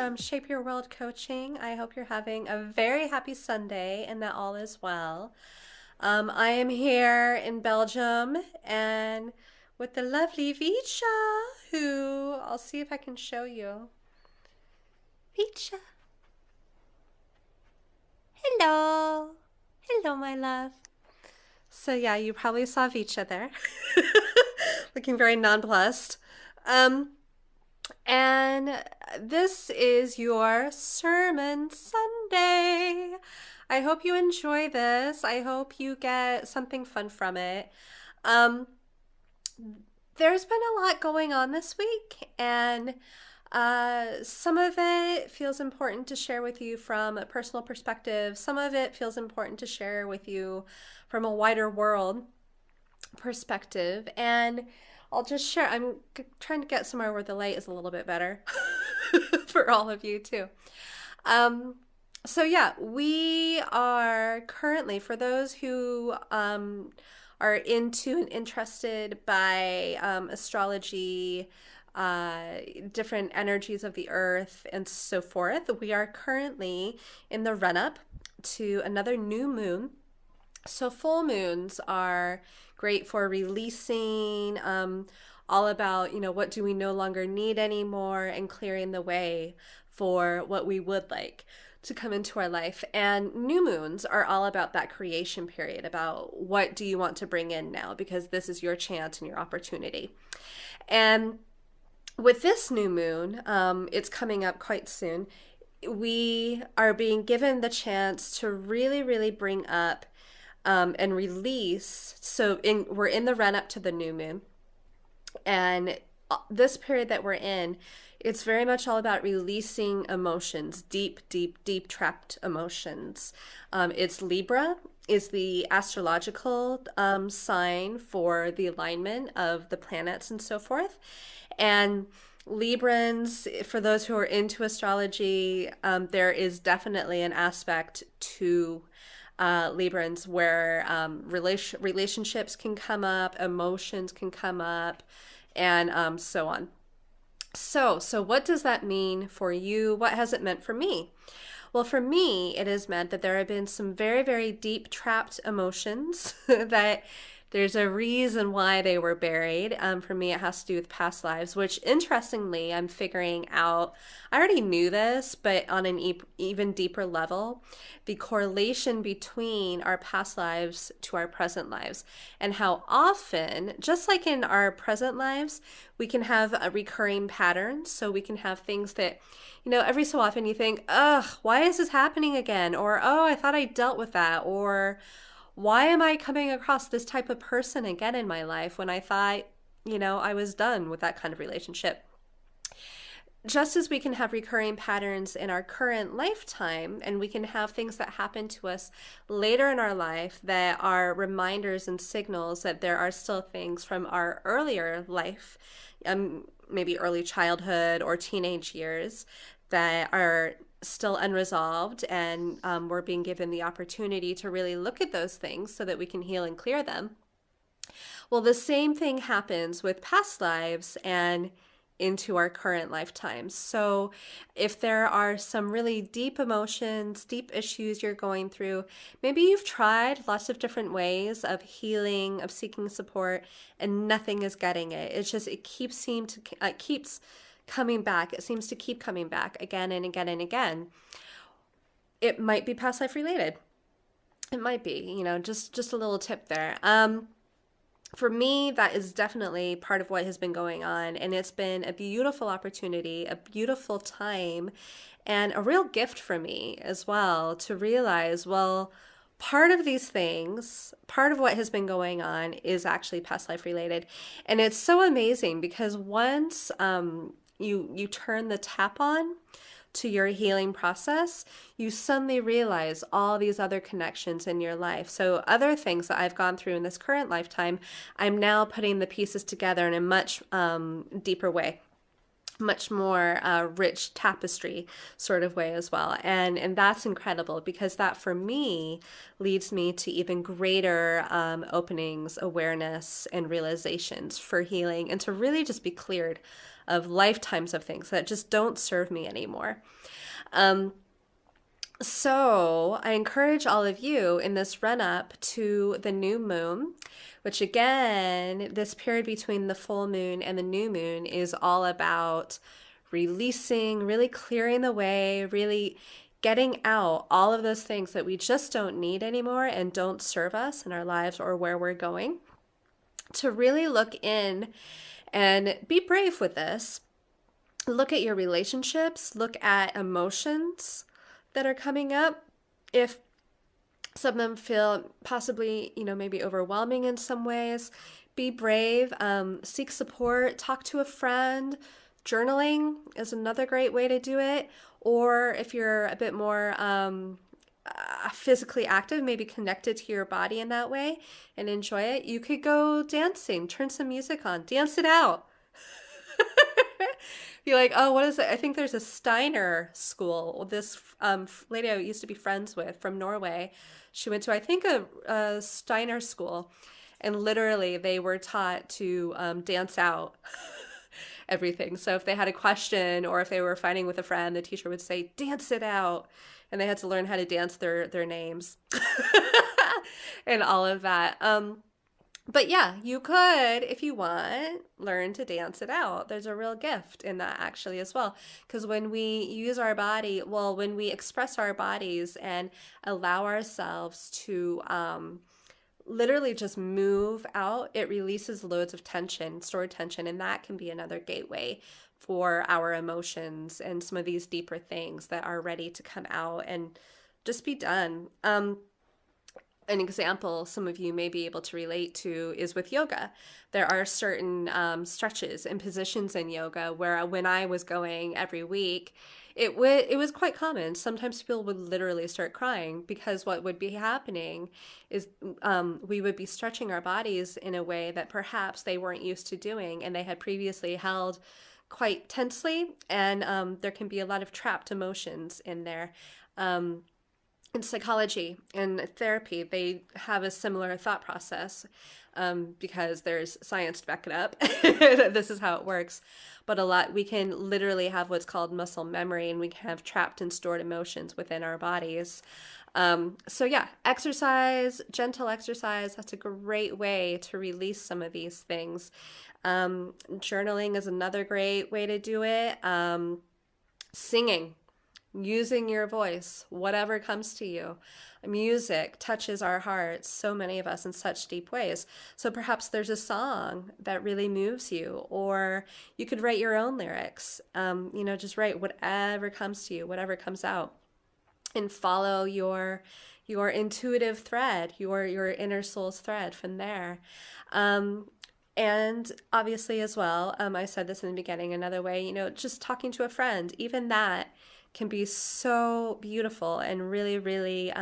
from Shape Your World Coaching. I hope you're having a very happy Sunday and that all is well. I am here in Belgium and with the lovely Vicha, who I'll see if I can show you. Vicha. Hello. Hello, my love. So, yeah, you probably saw Vicha there, looking very nonplussed. Um, And this is your Sermon Sunday. I hope you enjoy this. I hope you get something fun from it. Um, there's been a lot going on this week, and some of it feels important to share with you from a personal perspective. Some of it feels important to share with you from a wider world perspective. And I'll just share. I'm trying to get somewhere where the light is a little bit better for all of you too. Um, so yeah, we are currently, for those who are into and interested by astrology, different energies of the earth, and so forth, we are currently in the run up to another new moon. So full moons are great for releasing, all about, what do we no longer need anymore and clearing the way for what we would like to come into our life. And new moons are all about that creation period, about what do you want to bring in now, because this is your chance and your opportunity. And with this new moon, it's coming up quite soon. We are being given the chance to really, really bring up and release. We're in the run up to the new moon, and this period that we're in, it's very much all about releasing emotions, deep, deep, deep trapped emotions. It's Libra is the astrological sign for the alignment of the planets and so forth, and Librans, for those who are into astrology, there is definitely an aspect to Librans where relationships can come up, emotions can come up, and so on. So what does that mean for you? What has it meant for me? Well, for me, it has meant that there have been some very, very deep trapped emotions that there's a reason why they were buried. For me, it has to do with past lives, which interestingly, I'm figuring out. I already knew this, but on an even deeper level, the correlation between our past lives to our present lives, and how often, just like in our present lives, we can have a recurring patterns. So we can have things that, every so often you think, ugh, why is this happening again? Or, oh, I thought I dealt with that. Or, why am I coming across this type of person again in my life when I thought, I was done with that kind of relationship? Just as we can have recurring patterns in our current lifetime, and we can have things that happen to us later in our life that are reminders and signals that there are still things from our earlier life, maybe early childhood or teenage years, that are still unresolved, and we're being given the opportunity to really look at those things so that we can heal and clear them. Well, the same thing happens with past lives and into our current lifetimes. So if there are some really deep emotions, deep issues you're going through, maybe you've tried lots of different ways of healing, of seeking support, and nothing is getting it. It keeps coming back. It seems to keep coming back again and again and again. It might be past life related. It might be, just a little tip there. For me, that is definitely part of what has been going on. And it's been a beautiful opportunity, a beautiful time, and a real gift for me as well to realize, well, part of these things, part of what has been going on is actually past life related. And it's so amazing because once you turn the tap on to your healing process, you suddenly realize all these other connections in your life. So other things that I've gone through in this current lifetime, I'm now putting the pieces together in a much deeper way. much more rich tapestry sort of way as well. And that's incredible because that for me leads me to even greater openings, awareness, and realizations for healing, and to really just be cleared of lifetimes of things that just don't serve me anymore. So I encourage all of you in this run up to the new moon, which again, this period between the full moon and the new moon is all about releasing, really clearing the way, really getting out all of those things that we just don't need anymore and don't serve us in our lives or where we're going. To really look in and be brave with this. Look at your relationships, look at emotions that are coming up. If some of them feel possibly, maybe overwhelming in some ways, be brave, seek support, talk to a friend. Journaling is another great way to do it. Or if you're a bit more physically active, maybe connected to your body in that way and enjoy it, you could go dancing, turn some music on, dance it out. Be like, oh, what is it? I think there's a Steiner school. This lady I used to be friends with from Norway, she went to, I think, a Steiner school, and literally they were taught to dance out everything. So if they had a question or if they were fighting with a friend, the teacher would say, dance it out. And they had to learn how to dance their names and all of that. But yeah, you could, if you want, learn to dance it out. There's a real gift in that actually as well. Because when we use our body, when we express our bodies and allow ourselves to literally just move out, it releases loads of tension, stored tension, and that can be another gateway for our emotions and some of these deeper things that are ready to come out and just be done. An example some of you may be able to relate to is with yoga. There are certain stretches and positions in yoga where when I was going every week, it was quite common. Sometimes people would literally start crying because what would be happening is we would be stretching our bodies in a way that perhaps they weren't used to doing and they had previously held quite tensely, and there can be a lot of trapped emotions in there. In psychology and therapy, they have a similar thought process because there's science to back it up. This is how it works. But we can literally have what's called muscle memory, and we can have trapped and stored emotions within our bodies. So yeah, exercise, gentle exercise, that's a great way to release some of these things. Journaling is another great way to do it. Singing. Using your voice, whatever comes to you. Music touches our hearts, so many of us, in such deep ways. So perhaps there's a song that really moves you, or you could write your own lyrics. Just write whatever comes to you, whatever comes out, and follow your intuitive thread, your inner soul's thread from there. And obviously as well, I said this in the beginning, another way, just talking to a friend, even that can be so beautiful and really, really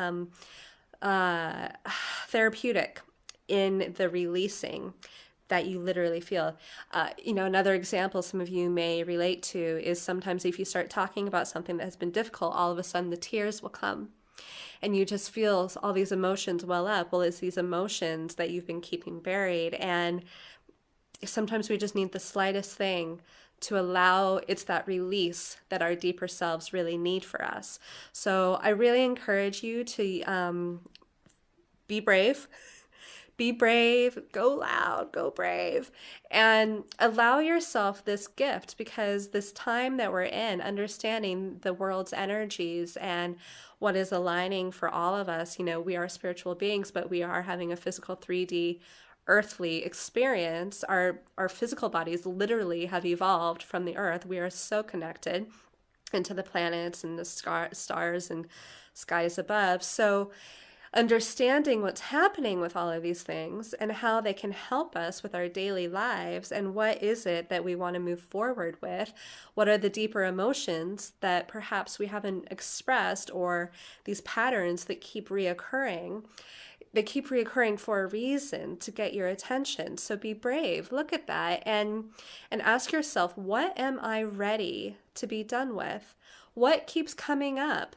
therapeutic in the releasing that you literally feel. Another example some of you may relate to is sometimes if you start talking about something that has been difficult, all of a sudden the tears will come. And you just feel all these emotions well up. Well, it's these emotions that you've been keeping buried. And sometimes we just need the slightest thing to allow, it's that release that our deeper selves really need for us. So I really encourage you to be brave. Be brave, go loud, go brave, and allow yourself this gift, because this time that we're in, understanding the world's energies and what is aligning for all of us, we are spiritual beings, but we are having a physical 3D earthly experience. Our physical bodies literally have evolved from the earth. We are so connected into the planets and the stars and skies above. So understanding what's happening with all of these things and how they can help us with our daily lives, and what is it that we want to move forward with, what are the deeper emotions that perhaps we haven't expressed, or these patterns that keep reoccurring. they keep reoccurring for a reason, to get your attention. So be brave. Look at that and ask yourself, what am I ready to be done with? What keeps coming up?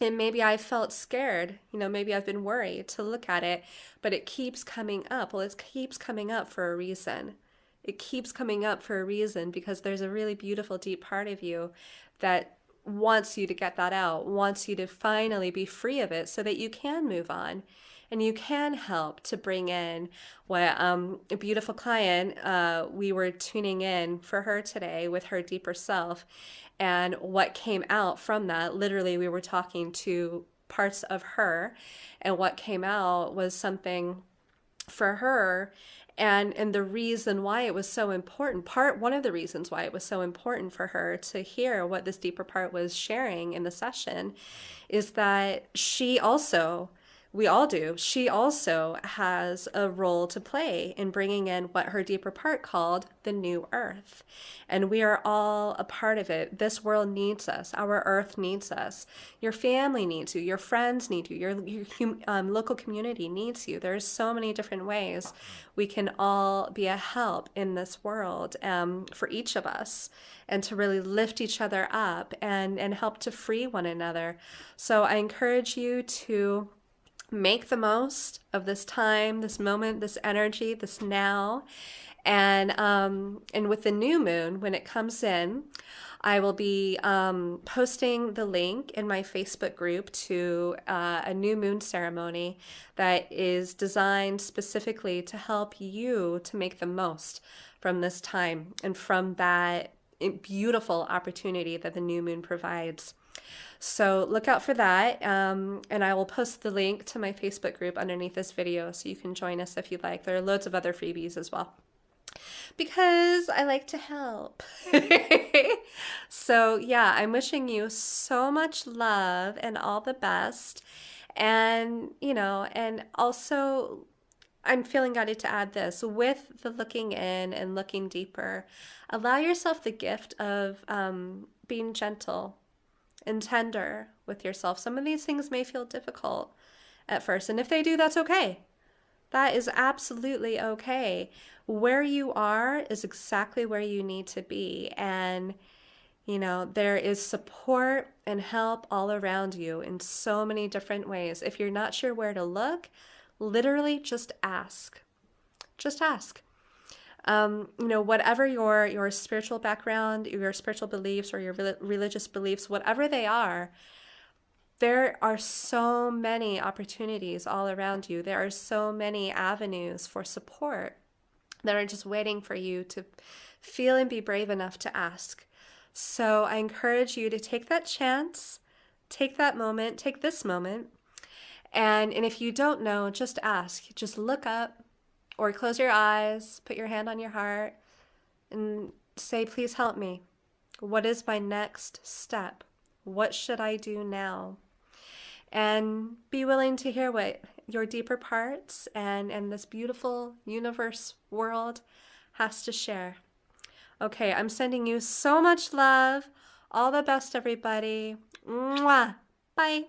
And maybe I felt scared, maybe I've been worried to look at it, but it keeps coming up. Well, it keeps coming up for a reason. It keeps coming up for a reason because there's a really beautiful, deep part of you that wants you to get that out, wants you to finally be free of it so that you can move on. And you can help to bring in what a beautiful client, we were tuning in for her today with her deeper self. And what came out from that, literally, we were talking to parts of her, and what came out was something for her. And the reason why it was so important, one of the reasons why it was so important for her to hear what this deeper part was sharing in the session, is that we all do, she also has a role to play in bringing in what her deeper part called the new earth. And we are all a part of it. This world needs us. Our earth needs us. Your family needs you. Your friends need you. Your local community needs you. There's so many different ways we can all be a help in this world, for each of us, and to really lift each other up and help to free one another. So I encourage you to make the most of this time, this moment, this energy, this now. And with the new moon, when it comes in, I will be posting the link in my Facebook group to a new moon ceremony that is designed specifically to help you to make the most from this time and from that beautiful opportunity that the new moon provides. So look out for that, and I will post the link to my Facebook group underneath this video so you can join us if you'd like. There are loads of other freebies as well, because I like to help. So yeah, I'm wishing you so much love and all the best. And, and also I'm feeling guided to add this with the looking in and looking deeper. Allow yourself the gift of being gentle and tender with yourself. Some of these things may feel difficult at first, and if they do, that's okay. That is absolutely okay. Where you are is exactly where you need to be, and there is support and help all around you in so many different ways. If you're not sure where to look, literally just ask. Just ask. Whatever your spiritual background, your spiritual beliefs, or your religious beliefs, whatever they are, there are so many opportunities all around you. There are so many avenues for support that are just waiting for you to feel and be brave enough to ask. So I encourage you to take that chance, take that moment, take this moment, and if you don't know, just ask. Just look up, or close your eyes, put your hand on your heart, and say, please help me. What is my next step? What should I do now? And be willing to hear what your deeper parts and this beautiful universe world has to share. Okay, I'm sending you so much love. All the best, everybody. Mwah. Bye.